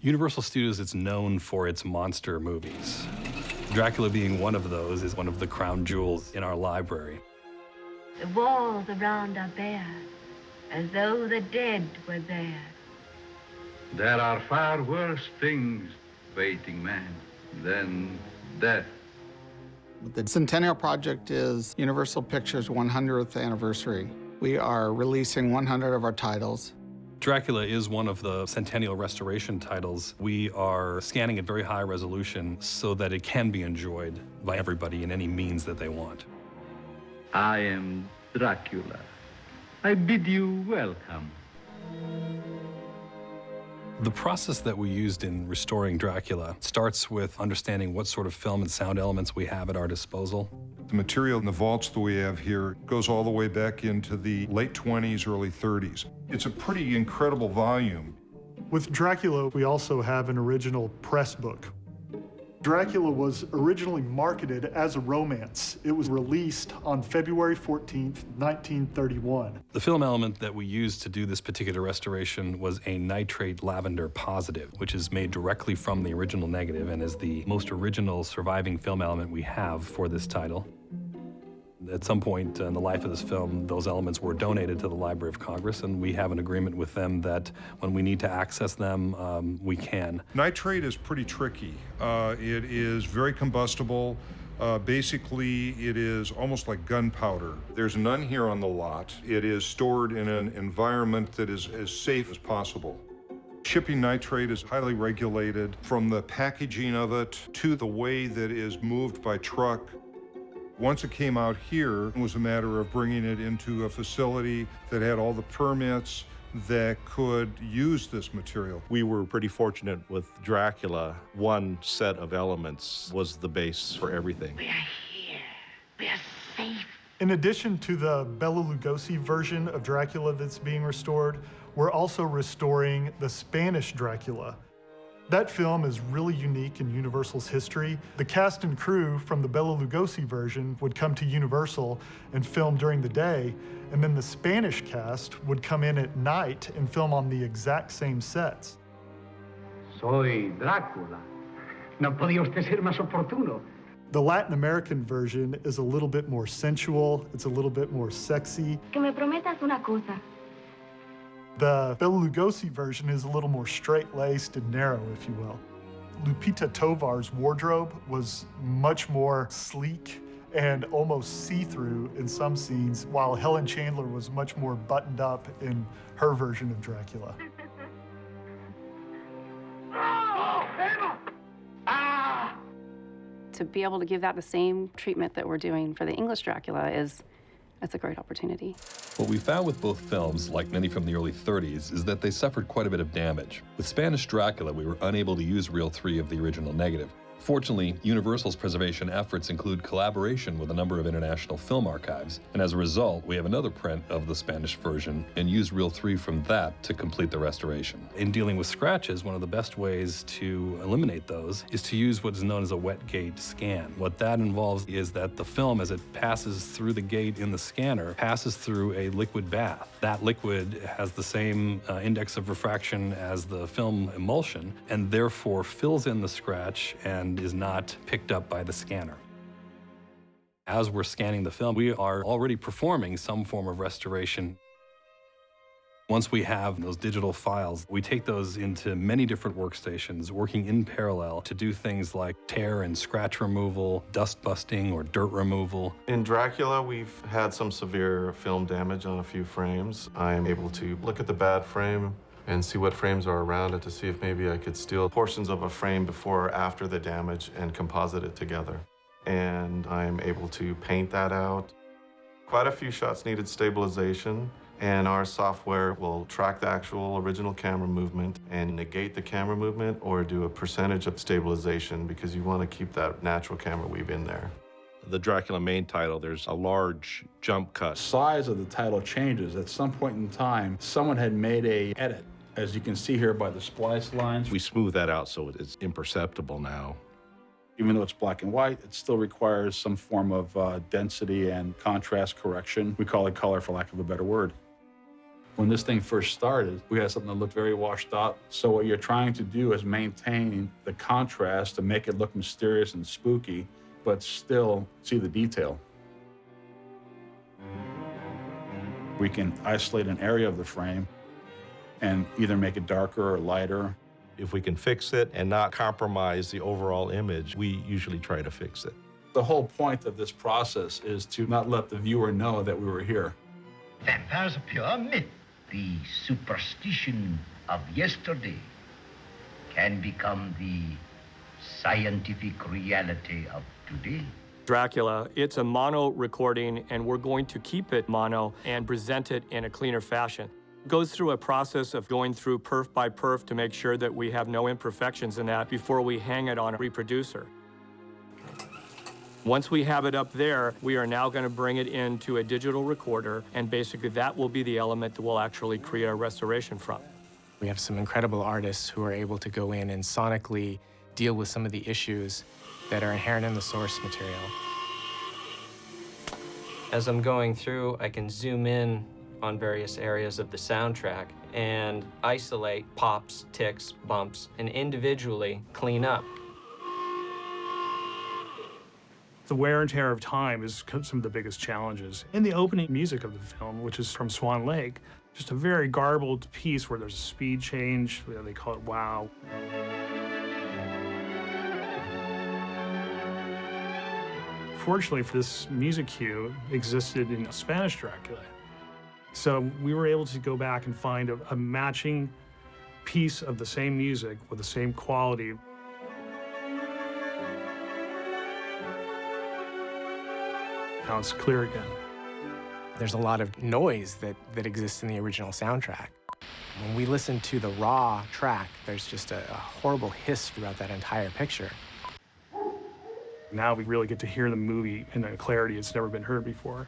Universal Studios is known for its monster movies. Dracula being one of those is one of the crown jewels in our library. The walls around are bare, as though the dead were there. There are far worse things waiting man than death. The Centennial Project is Universal Pictures' 100th anniversary. We are releasing 100 of our titles. Dracula is one of the Centennial Restoration titles. We are scanning at very high resolution so that it can be enjoyed by everybody in any means that they want. I am Dracula. I bid you welcome. The process that we used in restoring Dracula starts with understanding what sort of film and sound elements we have at our disposal. The material in the vaults that we have here goes all the way back into the late 20s, early 30s. It's a pretty incredible volume. With Dracula, we also have an original press book. Dracula was originally marketed as a romance. It was released on February 14th, 1931. The film element that we used to do this particular restoration was a nitrate lavender positive, which is made directly from the original negative and is the most original surviving film element we have for this title. At some point in the life of this film, those elements were donated to the Library of Congress, and we have an agreement with them that when we need to access them, we can. Nitrate is pretty tricky. It is very combustible. Basically, it is almost like gunpowder. There's none here on the lot. It is stored in an environment that is as safe as possible. Shipping nitrate is highly regulated, from the packaging of it to the way that it is moved by truck. Once it came out here, it was a matter of bringing it into a facility that had all the permits that could use this material. We were pretty fortunate with Dracula. One set of elements was the base for everything. We are here. We are safe. In addition to the Bela Lugosi version of Dracula that's being restored, we're also restoring the Spanish Dracula. That film is really unique in Universal's history. The cast and crew from the Bela Lugosi version would come to Universal and film during the day, and then the Spanish cast would come in at night and film on the exact same sets. Soy Dracula. No podía usted ser más oportuno. The Latin American version is a little bit more sensual, it's a little bit more sexy. Que me prometas una cosa. The Bela Lugosi version is a little more straight-laced and narrow, if you will. Lupita Tovar's wardrobe was much more sleek and almost see-through in some scenes, while Helen Chandler was much more buttoned up in her version of Dracula. To be able to give that the same treatment that we're doing for the English Dracula that's a great opportunity. What we found with both films, like many from the early 30s, is that they suffered quite a bit of damage. With Spanish Dracula, we were unable to use reel 3 of the original negative. Fortunately, Universal's preservation efforts include collaboration with a number of international film archives, and as a result, we have another print of the Spanish version and use reel 3 from that to complete the restoration. In dealing with scratches, one of the best ways to eliminate those is to use what is known as a wet gate scan. What that involves is that the film, as it passes through the gate in the scanner, passes through a liquid bath. That liquid has the same index of refraction as the film emulsion, and therefore fills in the scratch and is not picked up by the scanner. As we're scanning the film, we are already performing some form of restoration. Once we have those digital files, we take those into many different workstations, working in parallel to do things like tear and scratch removal, dust busting, or dirt removal. In Dracula, we've had some severe film damage on a few frames. I'm able to look at the bad frame and see what frames are around it to see if maybe I could steal portions of a frame before or after the damage and composite it together. And I'm able to paint that out. Quite a few shots needed stabilization, and our software will track the actual original camera movement and negate the camera movement or do a percentage of stabilization because you want to keep that natural camera weave in there. The Dracula main title, there's a large jump cut. Size of the title changes. At some point in time, someone had made a edit. As you can see here by the splice lines. We smooth that out so it's imperceptible now. Even though it's black and white, it still requires some form of density and contrast correction. We call it color, for lack of a better word. When this thing first started, we had something that looked very washed out. So what you're trying to do is maintain the contrast to make it look mysterious and spooky, but still see the detail. We can isolate an area of the frame and either make it darker or lighter. If we can fix it and not compromise the overall image, we usually try to fix it. The whole point of this process is to not let the viewer know that we were here. Vampires are pure myth. The superstition of yesterday can become the scientific reality of today. Dracula, it's a mono recording, and we're going to keep it mono and present it in a cleaner fashion. It goes through a process of going through perf by perf to make sure that we have no imperfections in that before we hang it on a reproducer. Once we have it up there, we are now going to bring it into a digital recorder, and basically that will be the element that we'll actually create a restoration from. We have some incredible artists who are able to go in and sonically deal with some of the issues that are inherent in the source material. As I'm going through, I can zoom in on various areas of the soundtrack and isolate pops, ticks, bumps, and individually clean up. The wear and tear of time is some of the biggest challenges. In the opening music of the film, which is from Swan Lake, just a very garbled piece where there's a speed change, they call it wow. Fortunately for this music cue, existed in Spanish Dracula. So we were able to go back and find a matching piece of the same music with the same quality. Now it's clear again. There's a lot of noise that exists in the original soundtrack. When we listen to the raw track, there's just a horrible hiss throughout that entire picture. Now we really get to hear the movie in a clarity it's never been heard before.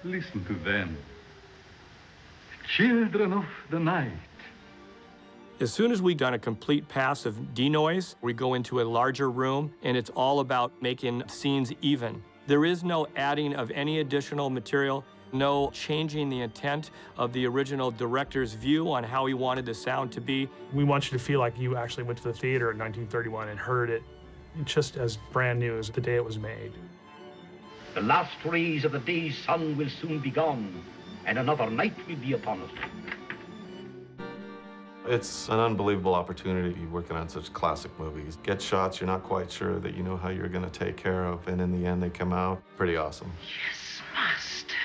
Listen to them. Children of the night. As soon as we've done a complete pass of denoise, we go into a larger room, and it's all about making scenes even. There is no adding of any additional material, no changing the intent of the original director's view on how he wanted the sound to be. We want you to feel like you actually went to the theater in 1931 and heard it just as brand new as the day it was made. The last rays of the day's sun will soon be gone, and another night will be upon us. It's an unbelievable opportunity to be working on such classic movies. Get shots you're not quite sure that you know how you're going to take care of, and in the end they come out pretty awesome. Yes, master.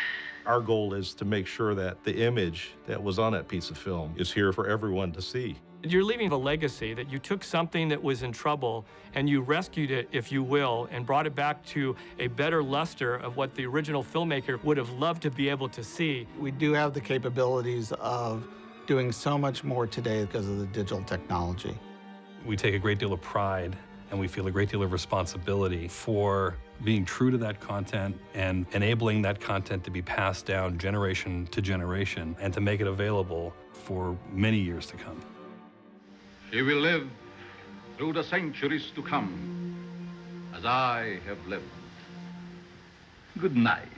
Our goal is to make sure that the image that was on that piece of film is here for everyone to see. You're leaving a legacy that you took something that was in trouble and you rescued it, if you will, and brought it back to a better luster of what the original filmmaker would have loved to be able to see. We do have the capabilities of doing so much more today because of the digital technology. We take a great deal of pride and we feel a great deal of responsibility for being true to that content and enabling that content to be passed down generation to generation and to make it available for many years to come. She will live through the centuries to come, as I have lived. Good night.